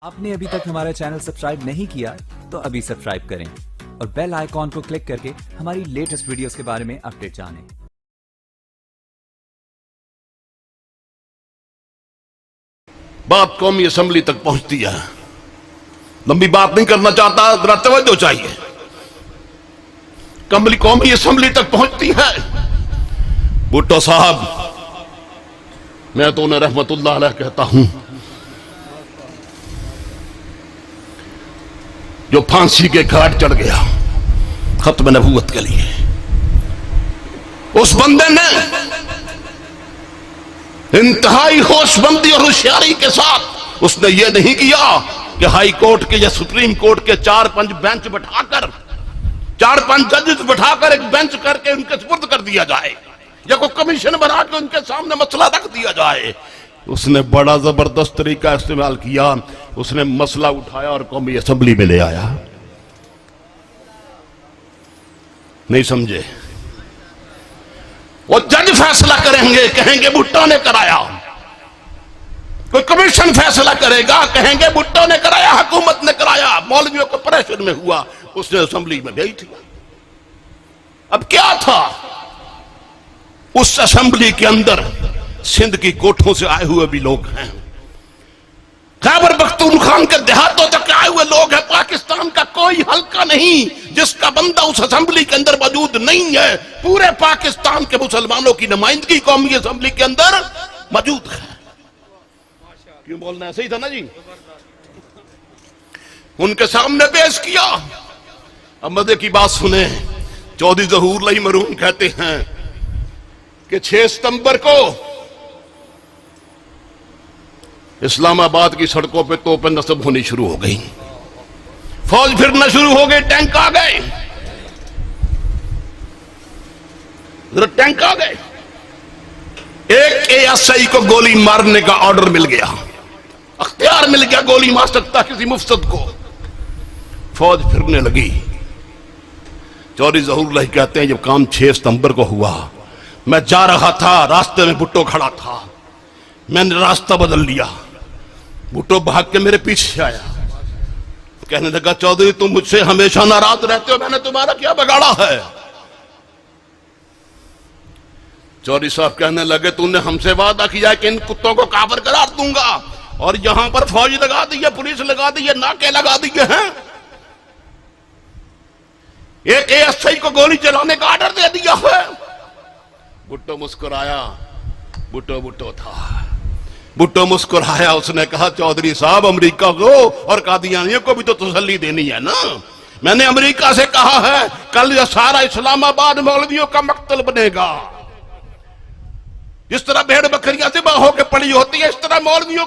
آپ نے ابھی تک ہمارا چینل سبسکرائب نہیں کیا تو ابھی سبسکرائب کریں اور بیل آئیکن کو کلک کر کے ہماری لیٹسٹ ویڈیوز کے بارے میں اپڈیٹ جانیں۔ بات قومی اسمبلی تک پہنچتی ہے، لمبی بات نہیں کرنا چاہتا، ذرا توجہ چاہیے۔ قومی اسمبلی تک پہنچتی ہے، بھٹو صاحب میں تو انہیں رحمت اللہ علیہ کہتا ہوں، جو پھانسی کے گھاٹ چڑھ گیا ختم نبوت کے لیے، اس بندے نے انتہائی ہوش بندی اور ہوشیاری کے ساتھ اس نے یہ نہیں کیا کہ ہائی کورٹ کے یا سپریم کورٹ کے 4-5 بینچ بٹھا کر 4-5 ججز بٹھا کر ایک بینچ کر کے ان کے سپرد کر دیا جائے یا کوئی کمیشن بنا کے ان کے سامنے مسئلہ رکھ دیا جائے۔ اس نے بڑا زبردست طریقہ استعمال کیا، اس نے مسئلہ اٹھایا اور قومی اسمبلی میں لے آیا۔ نہیں سمجھے؟ وہ جج فیصلہ کریں گے، کہیں گے بھٹو نے کرایا، کوئی کمیشن فیصلہ کرے گا، کہیں گے بھٹو نے کرایا، حکومت نے کرایا، مولویوں کو پریشر میں ہوا، اس نے اسمبلی میں بھیج دیا۔ اب کیا تھا؟ اس اسمبلی کے اندر سندھ کی کوٹھوں سے آئے ہوئے بھی لوگ ہیں، خیبر پختونخوا کے دیہاتوں تک آئے ہوئے لوگ ہیں، پاکستان کا کوئی حلقہ نہیں جس کا بندہ اس اسمبلی کے اندر موجود نہیں ہے، پورے پاکستان کے مسلمانوں کی نمائندگی قومی اسمبلی کے اندر موجود ہے۔ کیوں بولنا ہے؟ صحیح تھا نا جی؟ ان کے سامنے پیش کیا۔ اب مزے کی بات سنیں، چودھری ظہور اللہ مرحوم کہتے ہیں کہ 6 ستمبر کو اسلام آباد کی سڑکوں پہ توپیں نصب ہونی شروع ہو گئی، فوج پھرنا شروع ہو گئی، ٹینک آ گئے، ٹینک آ گئے، ایک ASI کو گولی مارنے کا آرڈر مل گیا، اختیار مل گیا، گولی مار سکتا کسی مفسد کو۔ فوج پھرنے لگی۔ چودھری ظہور اللہ کہتے ہیں جب کام 6 ستمبر کو ہوا، میں جا رہا تھا، راستے میں بھٹو کھڑا تھا، میں نے راستہ بدل لیا، بھٹو بھاگ کے میرے پیچھے آیا، کہنے لگا چودھری تم مجھ سے ہمیشہ ناراض رہتے ہو، میں نے تمہارا کیا بگاڑا ہے؟ چودھری صاحب کہنے لگے تم نے ہم سے وعدہ کیا کہ ان کتوں کو کافر قرار دوں گا، اور یہاں پر فوج لگا دی ہے، پولیس لگا دی ہے، ناکے لگا دیے ہیں، ایک ASI کو گولی چلانے کا آرڈر دے دیا ہے۔ بھٹو مسکرایا، بھٹو تھا، بھٹو مسکرایا، اس نے کہا چودھری صاحب امریکہ کو اور قادیانیوں کو بھی تو تسلی دینی ہے نا، میں نے امریکہ سے کہا ہے کل یہ سارا اسلام آباد مولویوں کا مقتل بنے گا، جس طرح بھیڑ بکریاں ذبح ہو کے پڑی ہوتی ہے اس طرح مولویوں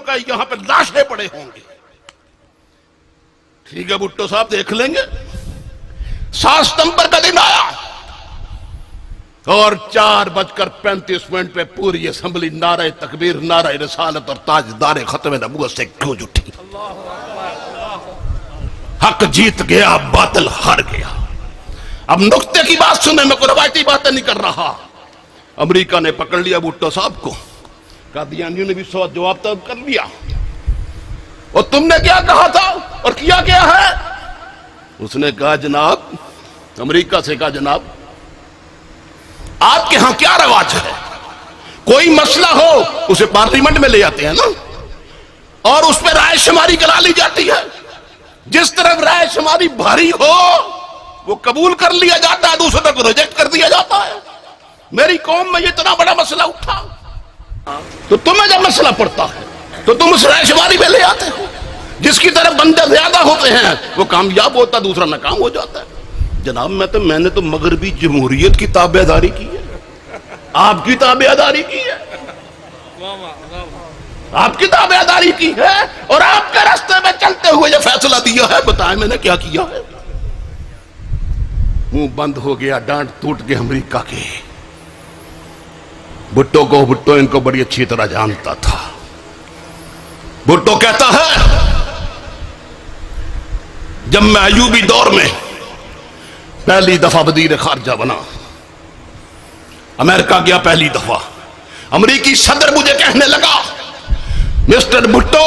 کا یہاں پہ لاشیں پڑے ہوں گے۔ ٹھیک ہے بھٹو صاحب دیکھ لیں گے۔ 7 ستمبر کا دن آیا اور 4:35 پہ پوری اسمبلی نعرہ تکبیر، نعرہ رسالت اور تاجدار ختم نبوت سے گونج اٹھی۔ حق جیت گیا، باطل ہار گیا۔ اب نقطے کی بات سنیں، میں کوئی روایتی باتیں نہیں کر رہا۔ امریکہ نے پکڑ لیا بھٹو صاحب کو، قادیانیوں نے بھی سوال جواب طلب کر لیا، اور تم نے کیا کہا تھا اور کیا کیا ہے؟ اس نے کہا جناب، امریکہ سے کہا جناب آپ کے ہاں کیا رواج ہے، کوئی مسئلہ ہو اسے پارلیمنٹ میں لے جاتے ہیں نا، اور اس پہ رائے شماری کرا لی جاتی ہے، جس طرف رائے شماری بھاری ہو وہ قبول کر لیا جاتا ہے، دوسرے کو ریجیکٹ کر دیا جاتا ہے۔ میری قوم میں یہ اتنا بڑا مسئلہ اٹھا تو تمہیں جب مسئلہ پڑتا ہے تو تم اس رائے شماری میں لے آتے ہو، جس کی طرف بندے زیادہ ہوتے ہیں وہ کامیاب ہوتا، دوسرا ناکام ہو جاتا ہے۔ جناب میں نے تو مغربی جمہوریت کی تابعداری کی ہے، آپ کی تابعداری کی ہے، آپ کی تابعداری کی ہے، اور آپ کے راستے میں چلتے ہوئے یہ فیصلہ دیا ہے، بتائیں میں نے کیا کیا ہے؟ منہ بند ہو گیا، ڈانٹ ٹوٹ گئے امریکہ کے۔ بھٹو ان کو بڑی اچھی طرح جانتا تھا۔ بھٹو کہتا ہے جب میں ایوبی دور میں پہلی دفعہ وزیر خارجہ بنا، امریکہ گیا پہلی دفعہ، امریکی صدر مجھے کہنے لگا مسٹر بھٹو